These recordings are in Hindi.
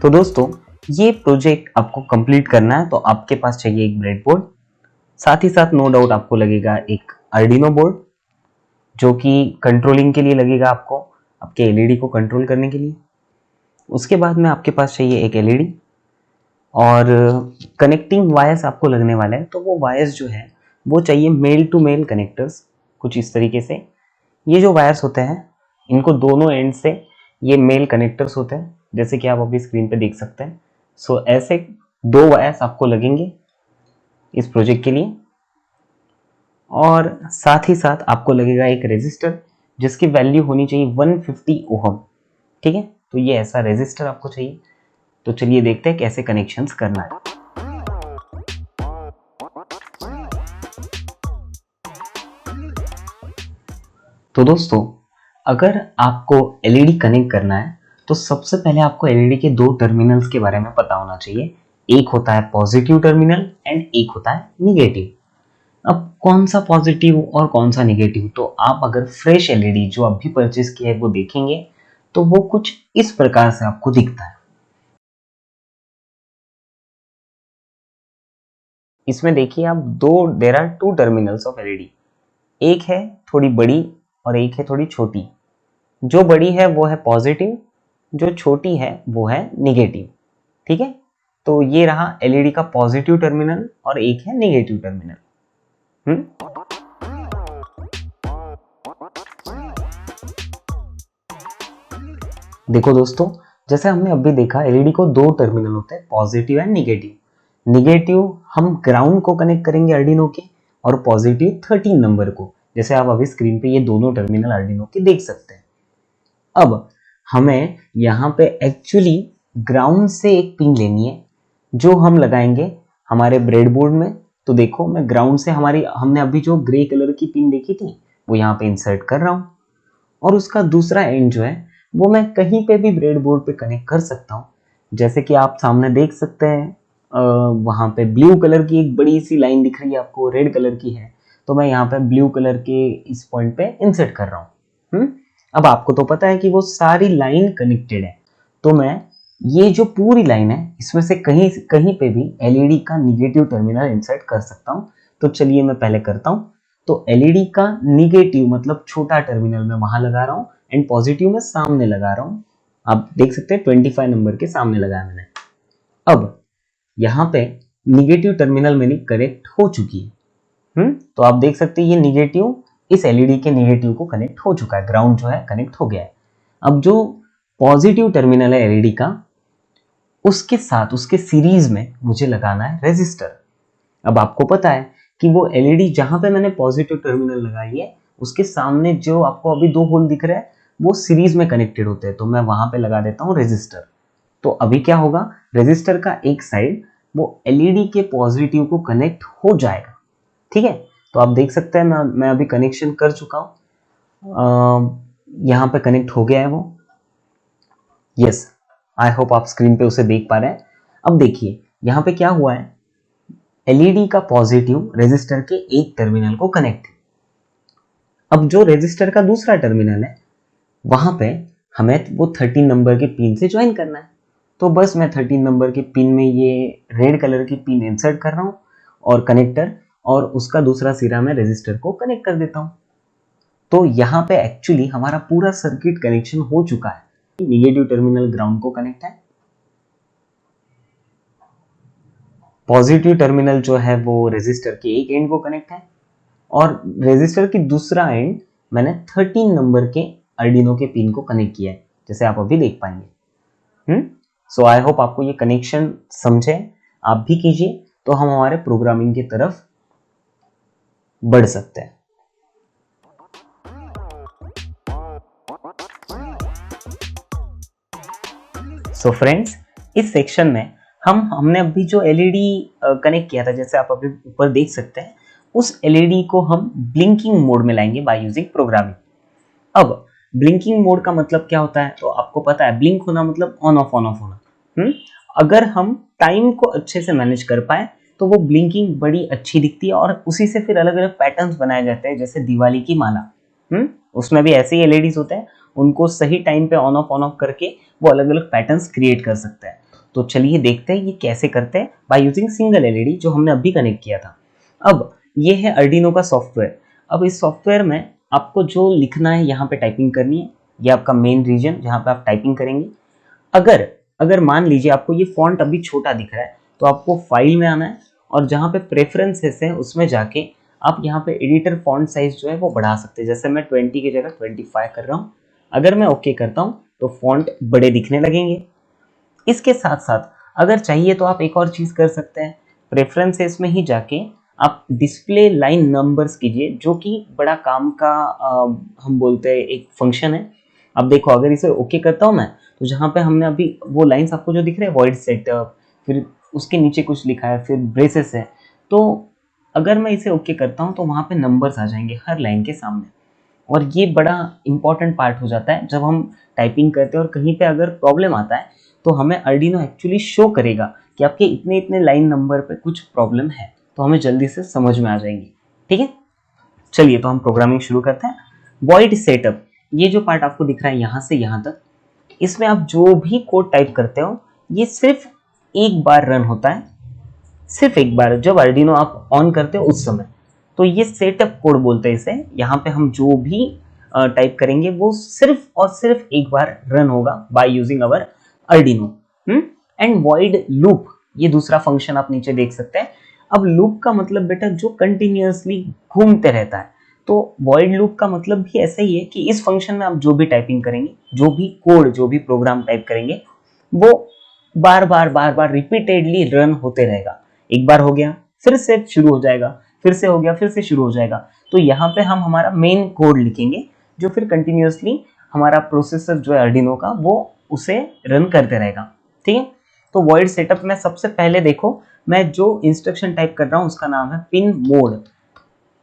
तो दोस्तों, ये प्रोजेक्ट आपको कंप्लीट करना है तो आपके पास चाहिए एक ब्रेडबोर्ड, साथ ही साथ नो डाउट आपको लगेगा एक आर्डिनो बोर्ड जो कि कंट्रोलिंग के लिए लगेगा, आपको आपके एलईडी को कंट्रोल करने के लिए। उसके बाद में आपके पास चाहिए एक एलईडी और कनेक्टिंग वायर्स आपको लगने वाले हैं। तो वो वायर्स जो है वो चाहिए मेल टू मेल कनेक्टर्स, कुछ इस तरीके से। ये जो वायर्स होते हैं इनको दोनों एंड से ये मेल कनेक्टर्स होते हैं, जैसे कि आप अभी स्क्रीन पे देख सकते हैं। सो ऐसे दो वायर्स आपको लगेंगे इस प्रोजेक्ट के लिए, और साथ ही साथ आपको लगेगा एक रेजिस्टर जिसकी वैल्यू होनी चाहिए 150 ओहम। ठीक है, तो ये ऐसा रेजिस्टर आपको चाहिए। तो चलिए देखते हैं कैसे कनेक्शंस करना है। तो दोस्तों, अगर आपको एलईडी कनेक्ट करना है तो सबसे पहले आपको एलईडी के दो टर्मिनल्स के बारे में पता होना चाहिए। एक होता है पॉजिटिव टर्मिनल एंड एक होता है निगेटिव। अब कौन सा पॉजिटिव और कौन सा निगेटिव, तो आप अगर फ्रेश एलईडी जो अभी परचेज किया है वो देखेंगे तो वो कुछ इस प्रकार से आपको दिखता है। इसमें देखिए आप there are two terminals of LED. एक है थोड़ी बड़ी और एक है थोड़ी छोटी। जो बड़ी है वो है पॉजिटिव, जो छोटी है वो है निगेटिव। ठीक है, तो ये रहा एलईडी का पॉजिटिव टर्मिनल और एक है निगेटिव टर्मिनल। देखो दोस्तों, जैसे हमने अभी देखा एलईडी को दो टर्मिनल होते हैं, पॉजिटिव एंड निगेटिव। निगेटिव हम ग्राउंड को कनेक्ट करेंगे आर्डिनो के, और पॉजिटिव 13 नंबर को, जैसे आप अभी स्क्रीन पे ये दोनों टर्मिनल आर्डिनो के देख सकते हैं। अब हमें यहाँ पे एक्चुअली ग्राउंड से एक पिन लेनी है जो हम लगाएंगे हमारे ब्रेडबोर्ड में। तो देखो मैं ग्राउंड से हमने अभी जो ग्रे कलर की पिन देखी थी वो यहाँ पे इंसर्ट कर रहा हूँ, और उसका दूसरा एंड जो है वो मैं कहीं पे भी ब्रेडबोर्ड पे कनेक्ट कर सकता हूँ। जैसे कि आप सामने देख सकते हैं, वहाँ पे ब्लू कलर की एक बड़ी सी लाइन दिख रही है आपको, रेड कलर की है, तो मैं यहाँ पे ब्लू कलर के इस पॉइंट पे इंसर्ट कर रहा हूँ। अब आपको तो पता है कि वो सारी लाइन कनेक्टेड है, तो मैं ये जो पूरी लाइन है इसमें से कहीं कहीं पे भी एलईडी का निगेटिव टर्मिनल इंसर्ट कर सकता हूँ। तो चलिए मैं पहले करता हूँ। तो एलईडी का निगेटिव मतलब छोटा टर्मिनल मैं वहां लगा रहा हूँ, एंड पॉजिटिव में सामने लगा रहा हूँ। आप देख सकते हैं 25 नंबर के सामने लगाया मैंने। अब यहाँ पे निगेटिव टर्मिनल मेरी कनेक्ट हो चुकी है। तो आप देख सकते हैं ये निगेटिव इस एलईडी के निगेटिव को कनेक्ट हो चुका है, ग्राउंड जो है कनेक्ट हो गया है। अब जो पॉजिटिव टर्मिनल है एलईडी का, उसके साथ उसके सीरीज में मुझे लगाना है रेजिस्टर। अब आपको पता है कि वो एलईडी जहां पे मैंने पॉजिटिव टर्मिनल लगाई है उसके सामने जो आपको अभी दो होल दिख रहे हैं वो सीरीज में कनेक्टेड होते हैं, तो मैं वहां पे लगा देता हूं रेजिस्टर। तो अभी क्या होगा, रेजिस्टर का एक साइड वो एलईडी के पॉजिटिव को कनेक्ट हो जाएगा। ठीक है, तो आप देख सकते हैं मैं अभी कनेक्शन कर चुका हूं, यहां पे कनेक्ट हो गया है वो। यस, आई होप आप स्क्रीन पे उसे देख पा रहे हैं। अब देखिए यहां पे क्या हुआ है, एलईडी का पॉजिटिव रेजिस्टर के एक टर्मिनल को कनेक्ट है। अब जो रेजिस्टर का दूसरा टर्मिनल है वहां पे हमें वो 13 नंबर के पिन से ज्वाइन करना है। तो बस मैं 13 नंबर के पिन में ये रेड कलर की पिन इंसर्ट कर रहा हूं और कनेक्टर, और उसका दूसरा सिरा में रेजिस्टर को कनेक्ट कर देता हूं। तो यहाँ पे एक्चुअली हमारा पूरा सर्किट कनेक्शन हो चुका है। निगेटिव टर्मिनल ग्राउंड को कनेक्ट है, पॉजिटिव टर्मिनल जो है वो रेजिस्टर के एक एंड को कनेक्ट है, और रेजिस्टर की दूसरा एंड मैंने 13 नंबर के आर्डिनो के पिन को कनेक्ट किया है, जैसे आप अभी देख पाएंगे। सो आई होप आपको ये कनेक्शन समझे, आप भी कीजिए तो हम हमारे प्रोग्रामिंग की तरफ बढ़ सकते हैं। सो फ्रेंड्स, इस सेक्शन में हमने अभी जो एलईडी कनेक्ट किया था, जैसे आप अभी ऊपर देख सकते हैं, उस एलईडी को हम ब्लिंकिंग मोड में लाएंगे बाय यूजिंग प्रोग्रामिंग। अब ब्लिंकिंग मोड का मतलब क्या होता है, तो आपको पता है ब्लिंक होना मतलब ऑन ऑफ होना। अगर हम टाइम को अच्छे से मैनेज कर पाए तो वो ब्लिंकिंग बड़ी अच्छी दिखती है, और उसी से फिर अलग अलग पैटर्न्स बनाए जाते हैं, जैसे दिवाली की माला। उसमें भी ऐसे ही एलईडीज होते हैं, उनको सही टाइम पे ऑन ऑफ करके वो अलग अलग पैटर्न्स क्रिएट कर सकते हैं। तो चलिए देखते हैं ये कैसे करते हैं बाय यूजिंग सिंगल एलईडी जो हमने अभी कनेक्ट किया था। अब ये है अर्डिनो का सॉफ्टवेयर। अब इस सॉफ्टवेयर में आपको जो लिखना है यहाँ पे टाइपिंग करनी है, ये आपका मेन रीजन जहाँ पे आप टाइपिंग करेंगे। अगर अगर मान लीजिए आपको ये फॉन्ट अभी छोटा दिख रहा है तो आपको फाइल में आना है और जहाँ पे प्रेफरेंसेस है उसमें जाके आप यहाँ पे एडिटर फॉन्ट साइज जो है वो बढ़ा सकते हैं। जैसे मैं 20 की जगह 25 कर रहा हूँ। अगर मैं ओके करता हूँ तो फॉन्ट बड़े दिखने लगेंगे। इसके साथ साथ अगर चाहिए तो आप एक और चीज कर सकते हैं, प्रेफरेंसेस में ही जाके आप डिस्प्ले लाइन नंबर्स कीजिए, जो कि बड़ा काम का हम बोलते हैं एक फंक्शन है। अब देखो अगर इसे ओके करता हूं मैं तो जहां पे हमने अभी वो लाइंस आपको जो दिख रहे हैं वॉइड सेटअप, फिर उसके नीचे कुछ लिखा है, फिर ब्रेसेस है, तो अगर मैं इसे ओके करता हूं तो वहां पे नंबर्स आ जाएंगे हर लाइन के सामने। और ये बड़ा इंपॉर्टेंट पार्ट हो जाता है जब हम टाइपिंग करते हैं और कहीं पे अगर प्रॉब्लम आता है तो हमें अर्डिनो एक्चुअली शो करेगा कि आपके इतने इतने लाइन नंबर पे कुछ प्रॉब्लम है, तो हमें जल्दी से समझ में आ जाएंगी। ठीक है, चलिए तो हम प्रोग्रामिंग शुरू करते हैं। वॉइड सेटअप, ये जो पार्ट आपको दिख रहा है यहाँ से यहाँ तक, इसमें आप जो भी कोड टाइप करते हो ये सिर्फ एक बार रन होता है, सिर्फ एक बार जब अर्डिनो आप ऑन करते हो उस समय। तो ये सेटअप कोड बोलते हैं इसे। यहाँ पे हम जो भी टाइप करेंगे वो सिर्फ और सिर्फ एक बार रन होगा by using our Arduino. And void loop, ये दूसरा फंक्शन आप नीचे देख सकते हैं। अब लूप का मतलब बेटा जो कंटिन्यूअसली घूमते रहता है, तो वॉइड लूप का मतलब भी ऐसा ही है कि इस फंक्शन में आप जो भी टाइपिंग करेंगे, जो भी कोड, जो भी प्रोग्राम टाइप करेंगे, वो बार बार रिपीटेडली रन होते रहेगा। एक बार हो गया फिर से शुरू हो जाएगा, फिर से हो गया फिर से शुरू हो जाएगा। तो यहाँ पे हम हमारा मेन कोड लिखेंगे जो फिर कंटिन्यूअसली हमारा प्रोसेसर जो है अर्डिनो का वो उसे रन करते रहेगा। ठीक है, तो वॉइड सेटअप में सबसे पहले देखो मैं जो इंस्ट्रक्शन टाइप कर रहा हूँ उसका नाम है पिन मोड।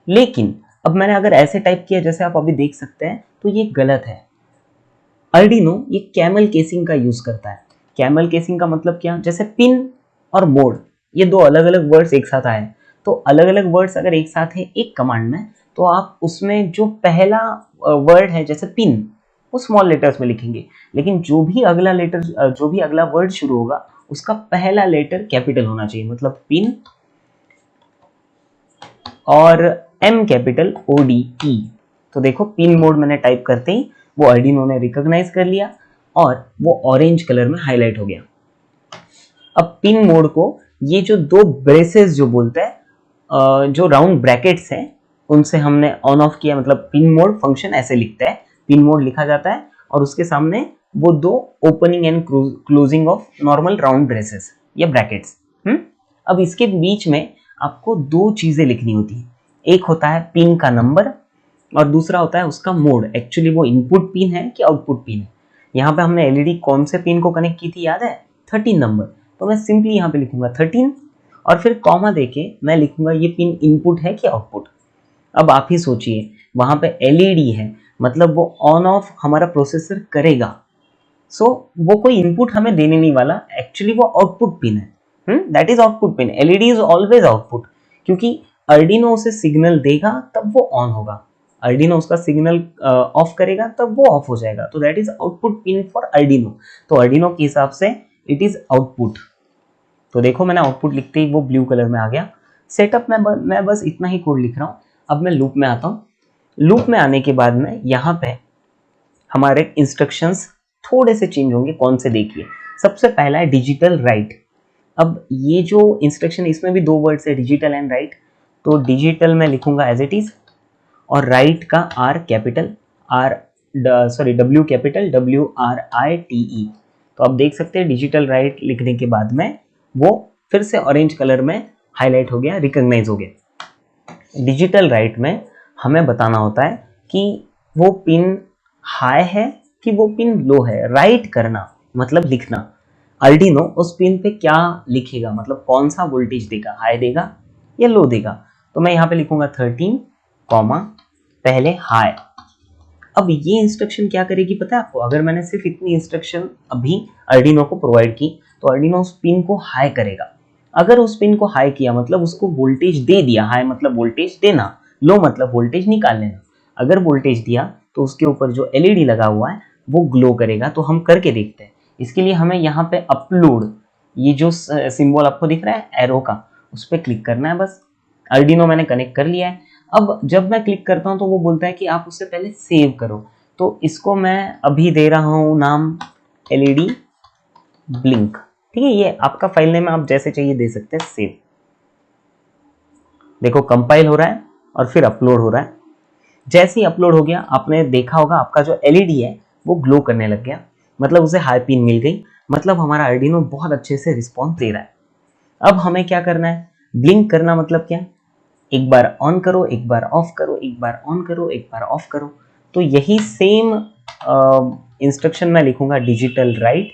लेकिन अब मैंने अगर ऐसे टाइप किया जैसे आप अभी देख सकते हैं तो ये गलत है। अर्डिनो ये कैमल केसिंग का यूज करता है। कैमल केसिंग का मतलब क्या, जैसे पिन और मोड ये दो अलग अलग वर्ड्स एक साथ आए, तो अलग अलग वर्ड्स अगर एक साथ है एक कमांड में, तो आप उसमें जो पहला वर्ड है जैसे पिन वो स्मॉल लेटर्स में लिखेंगे, लेकिन जो भी अगला लेटर जो भी अगला वर्ड शुरू होगा उसका पहला लेटर कैपिटल होना चाहिए। मतलब पिन और एम कैपिटल ODE। तो देखो पिन मोड मैंने टाइप करते ही वो अर्डिनो ने रिकॉग्नाइज कर लिया और वो ऑरेंज कलर में हाईलाइट हो गया। अब पिन मोड को ये जो दो ब्रेसेस जो बोलते हैं, जो राउंड ब्रैकेट्स हैं उनसे हमने ऑन ऑफ किया। मतलब पिन मोड फंक्शन ऐसे लिखता है, पिन मोड लिखा जाता है और उसके सामने वो दो opening and closing of normal round braces या ब्रैकेट्स। अब इसके बीच में आपको दो चीजें लिखनी होती है, एक होता है पिन का नंबर और दूसरा होता है उसका मोड। एक्चुअली वो इनपुट पिन है कि आउटपुट पिन है। यहाँ पे हमने एलईडी कौन से पिन को कनेक्ट की थी याद है, 13 नंबर। तो मैं सिंपली यहाँ पे लिखूंगा 13 और फिर कॉमा देके मैं लिखूंगा ये पिन इनपुट है कि आउटपुट। अब आप ही सोचिए वहां पे एलईडी है, मतलब वो ऑन ऑफ हमारा प्रोसेसर करेगा। सो वो कोई इनपुट हमें देने नहीं वाला, एक्चुअली वो आउटपुट पिन है। That is output pin. LED is always output, क्योंकि अर्डिनो उसे सिग्नल देगा तब वो ऑन होगा, अर्डिनो उसका सिग्नल ऑफ करेगा तब वो ऑफ हो जाएगा। तो that is output pin for Arduino. तो अर्डिनो के हिसाब से इट इज आउटपुट। तो देखो मैंने आउटपुट लिखते ही वो ब्लू कलर में आ गया। सेटअप में मैं बस इतना ही कोड लिख रहा हूँ। अब मैं लूप में आता हूँ। लूप में आने के बाद में यहाँ पे हमारे इंस्ट्रक्शंस थोड़े से चेंज होंगे। कौन से देखिए, सबसे पहला है डिजिटल राइट। अब ये जो इंस्ट्रक्शन इसमें भी दो वर्ड्स है, डिजिटल एंड राइट। तो डिजिटल में लिखूंगा एज इट इज और राइट का are capital, W capital, WRITE। तो आप देख सकते हैं डिजिटल राइट लिखने के बाद में वो फिर से ऑरेंज कलर में हाईलाइट हो गया, रिकॉग्नाइज हो गया। डिजिटल राइट में हमें बताना होता है कि वो पिन हाई है कि वो पिन लो है। राइट करना मतलब लिखना। अर्डिनो उस पिन पे क्या लिखेगा, मतलब कौन सा वोल्टेज देगा, हाई देगा या लो देगा। तो मैं यहाँ पे लिखूंगा 13 कॉमा पहले हाई। अब ये इंस्ट्रक्शन क्या करेगी पता है आपको, अगर मैंने सिर्फ इतनी इंस्ट्रक्शन अभी अर्डिनो को प्रोवाइड की तो अर्डिनो उस पिन को हाई करेगा। अगर उस पिन को हाई किया मतलब उसको वोल्टेज दे दिया, हाई मतलब वोल्टेज देना, लो मतलब वोल्टेज निकाल लेना। अगर वोल्टेज दिया तो उसके ऊपर जो एलईडी लगा हुआ है वो ग्लो करेगा। तो हम करके देखते हैं। इसके लिए हमें यहाँ पे अपलोड ये जो सिंबल आपको दिख रहा है एरो का, उस पर क्लिक करना है बस। अर्डिनो मैंने कनेक्ट कर लिया है। अब जब मैं क्लिक करता हूं तो वो बोलता है कि आप उससे पहले सेव करो, तो इसको मैं अभी दे रहा हूं नाम एलईडी ब्लिंक। ठीक है, ये आपका फाइल नेम आप जैसे चाहिए दे सकते हैं सेव। देखो कंपाइल हो रहा है और फिर अपलोड हो रहा है। जैसे ही अपलोड हो गया, आपने देखा होगा आपका जो एलईडी है वो ग्लो करने लग गया, मतलब उसे हाई पिन मिल गई, मतलब हमारा आर्डिनो बहुत अच्छे से रिस्पॉन्स दे रहा है। अब हमें क्या करना है, ब्लिंक करना मतलब क्या, एक बार ऑन करो, एक बार ऑफ करो, एक बार ऑन करो, एक बार ऑफ करो। तो यही सेम इंस्ट्रक्शन मैं लिखूंगा डिजिटल राइट,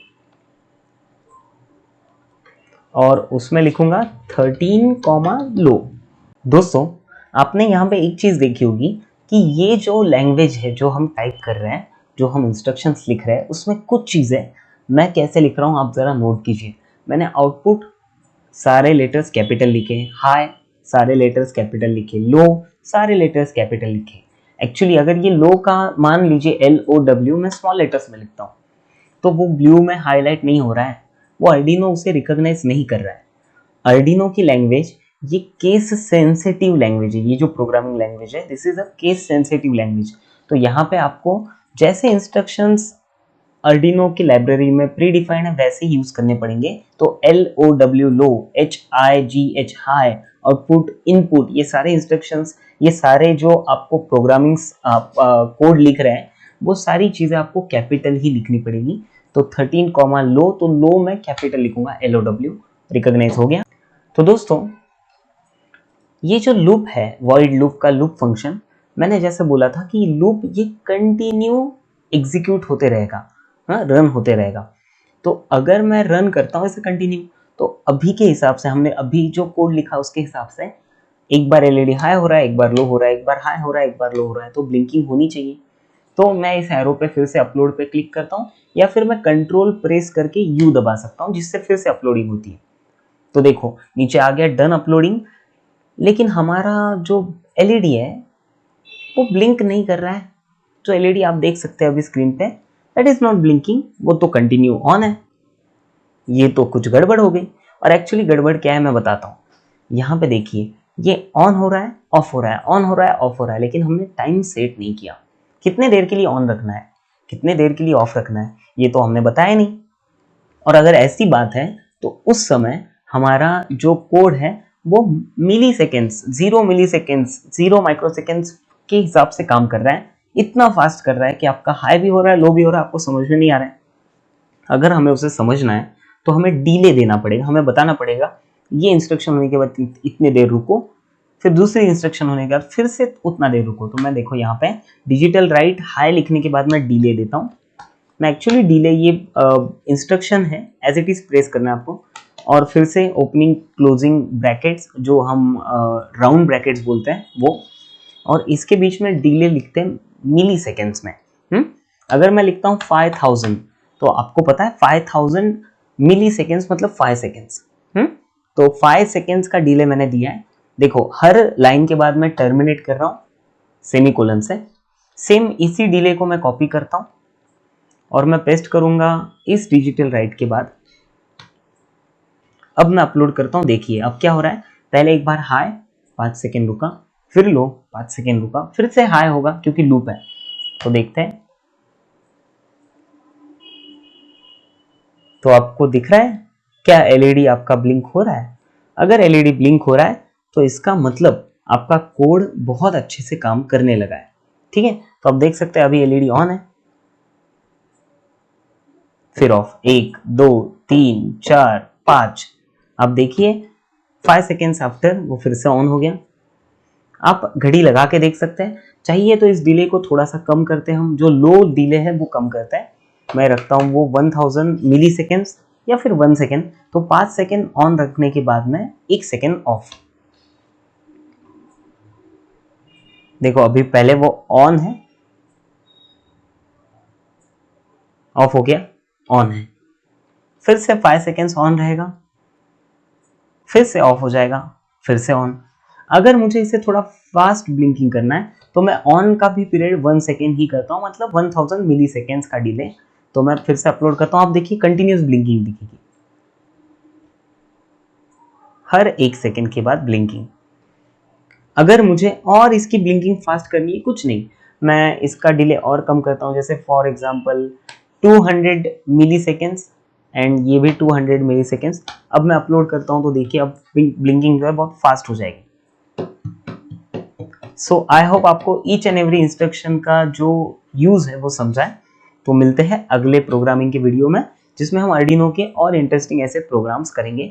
और उसमें लिखूंगा 13 लो। दोस्तों, आपने यहाँ पे एक चीज देखी होगी कि ये जो लैंग्वेज है जो हम टाइप कर रहे हैं, जो हम इंस्ट्रक्शंस लिख रहे हैं, उसमें कुछ चीजें मैं कैसे लिख रहा हूँ आप जरा नोट कीजिए। मैंने आउटपुट सारे लेटर्स कैपिटल लिखे, हाई सारे लेटर्स कैपिटल लिखे, लो सारे लेटर्स कैपिटल लिखे। एक्चुअली अगर ये लो का मान लीजिए LOW मैं स्मॉल लेटर्स में लिखता हूँ, तो वो ब्लू में हाईलाइट नहीं हो रहा है, वो अर्डिनो उसे रिकॉग्नाइज नहीं कर रहा है। अर्डिनो की लैंग्वेज ये केस सेंसिटिव लैंग्वेज है, ये जो प्रोग्रामिंग लैंग्वेज है this is a case sensitive language. तो यहाँ पे आपको जैसे इंस्ट्रक्शंस अर्डिनो की लाइब्रेरी में प्री डिफाइंड है वैसे ही यूज करने पड़ेंगे। तो LOW लो, HIGH हाई, आउटपुट इनपुट, ये सारे इंस्ट्रक्शंस, ये सारे जो आपको प्रोग्रामिंग कोड लिख रहे हैं वो सारी चीजें आपको कैपिटल ही लिखनी पड़ेगी। तो 13 लो, तो लो मैं कैपिटल लिखूंगा, LOW रिकॉग्नाइज हो गया। तो दोस्तों, ये जो लूप है वॉइड लूप का लूप फंक्शन, मैंने जैसे बोला था कि लूप ये कंटिन्यू एग्जीक्यूट होते रहेगा, हाँ रन होते रहेगा। तो अगर मैं रन करता हूँ इसे कंटिन्यू, तो अभी के हिसाब से हमने अभी जो कोड लिखा उसके हिसाब से एक बार एलईडी हाई हो रहा है, एक बार लो हो रहा है, एक बार हाई हो रहा है, एक बार लो हो रहा है, तो ब्लिंकिंग होनी चाहिए। तो मैं इस एरो पे फिर से अपलोड पे क्लिक करता हूँ, या फिर मैं कंट्रोल प्रेस करके यू दबा सकता हूँ जिससे फिर से अपलोडिंग होती है। तो देखो नीचे आ गया डन अपलोडिंग, लेकिन हमारा जो एलईडी है वो ब्लिंक नहीं कर रहा है। जो एलईडी आप देख सकते हैं अभी स्क्रीन पे, दैट इज नॉट ब्लिंकिंग, वो तो कंटिन्यू ऑन है। ये तो कुछ गड़बड़ हो गई। और एक्चुअली गड़बड़ क्या है मैं बताता हूँ। यहाँ पे देखिए ये ऑन हो रहा है, ऑफ हो रहा है, ऑन हो रहा है, ऑफ हो रहा है, लेकिन हमने टाइम सेट नहीं किया, कितने देर के लिए ऑन रखना है, कितने देर के लिए ऑफ रखना है, ये तो हमने बताया नहीं। और अगर ऐसी बात है तो उस समय हमारा जो कोड है वो मिली सेकेंड्स, 0 मिली सेकेंड्स, 0 माइक्रो सेकेंड्स के हिसाब से काम कर रहा है। इतना फास्ट कर रहा है कि आपका हाई भी हो रहा है, लो भी हो रहा है, आपको समझ में नहीं आ रहा है। अगर हमें उसे समझना है तो हमें डिले देना पड़ेगा, हमें बताना पड़ेगा ये इंस्ट्रक्शन होने के बाद इतने देर रुको, फिर दूसरी इंस्ट्रक्शन होने के बाद फिर से उतना देर रुको। तो मैं देखो यहाँ पे डिजिटल राइट हाई लिखने के बाद मैं डिले देता हूँ। मैं एक्चुअली डिले ये इंस्ट्रक्शन है, एज इट इज प्रेस करना है आपको, और फिर से ओपनिंग क्लोजिंग ब्रैकेट्स जो हम राउंड ब्रैकेट्स बोलते हैं वो, और इसके बीच में डिले लिखते हैं मिली सेकेंड्स में। अगर मैं लिखता हूँ 5000, तो आपको पता है 5000 मिली सेकेंड्स मतलब 5 सेकेंड्स। तो 5 सेकेंड्स का डिले मैंने दिया है। देखो हर लाइन के बाद मैं टर्मिनेट कर रहा हूँ सेमीकोलन से। सेम इसी डिले को मैं कॉपी करता हूँ और मैं पेस्ट करूंगा इस डिजिटल राइट के बाद। अब मैं अपलोड करता हूं, देखिए अब क्या हो रहा है, पहले एक बार हाई 5 सेकेंड रुका, फिर लो 5 सेकेंड रुका, फिर से हाई होगा क्योंकि लूप है। तो देखते हैं, तो आपको दिख रहा है क्या एलईडी आपका ब्लिंक हो रहा है? अगर एलईडी ब्लिंक हो रहा है तो इसका मतलब आपका कोड बहुत अच्छे से काम करने लगा है। ठीक है, तो आप देख सकते हैं अभी एलईडी ऑन है, फिर ऑफ, 1 2 3 4 5। आप देखिए 5 सेकेंड्स आफ्टर वो फिर से ऑन हो गया। आप घड़ी लगा के देख सकते हैं, चाहिए तो इस डिले को थोड़ा सा कम करते हैं हम, जो लो डिले है वो कम करता है। मैं रखता हूँ वो 1000 मिली सेकेंड्स या फिर 1 सेकेंड। तो 5 सेकेंड ऑन रखने के बाद में 1 सेकेंड ऑफ। देखो अभी पहले वो ऑन है, ऑफ हो गया, ऑन है, फिर से 5 सेकेंड्स ऑन रहेगा, फिर से ऑफ हो जाएगा, फिर से ऑन। अगर मुझे इसे थोड़ा फास्ट ब्लिंकिंग करना है तो मैं ऑन का भी पीरियड 1 सेकेंड ही करता हूँ, मतलब 1000 मिली सेकेंड्स का डिले। तो मैं फिर से अपलोड करता हूँ, आप देखिए कंटिन्यूस ब्लिंकिंग दिखेगी। हर 1 सेकेंड के बाद ब्लिंकिंग। अगर मुझे और इसकी ब्लिंकिंग फास्ट करनी है, कुछ नहीं, मैं इसका डिले और कम करता हूँ, जैसे for example 200 milliseconds and ये भी 200 मिली सेकेंड्स। अब मैं अपलोड करता हूँ तो देखिए अब ब्लिंकिंग जो है बहुत फास्ट हो जाएगी। सो आई होप आपको ईच एंड एवरी इंस्ट्रक्शन का जो यूज है वो समझा है। तो मिलते हैं अगले प्रोग्रामिंग के वीडियो में, जिसमें हम आर्डिनो के और इंटरेस्टिंग ऐसे प्रोग्राम्स करेंगे।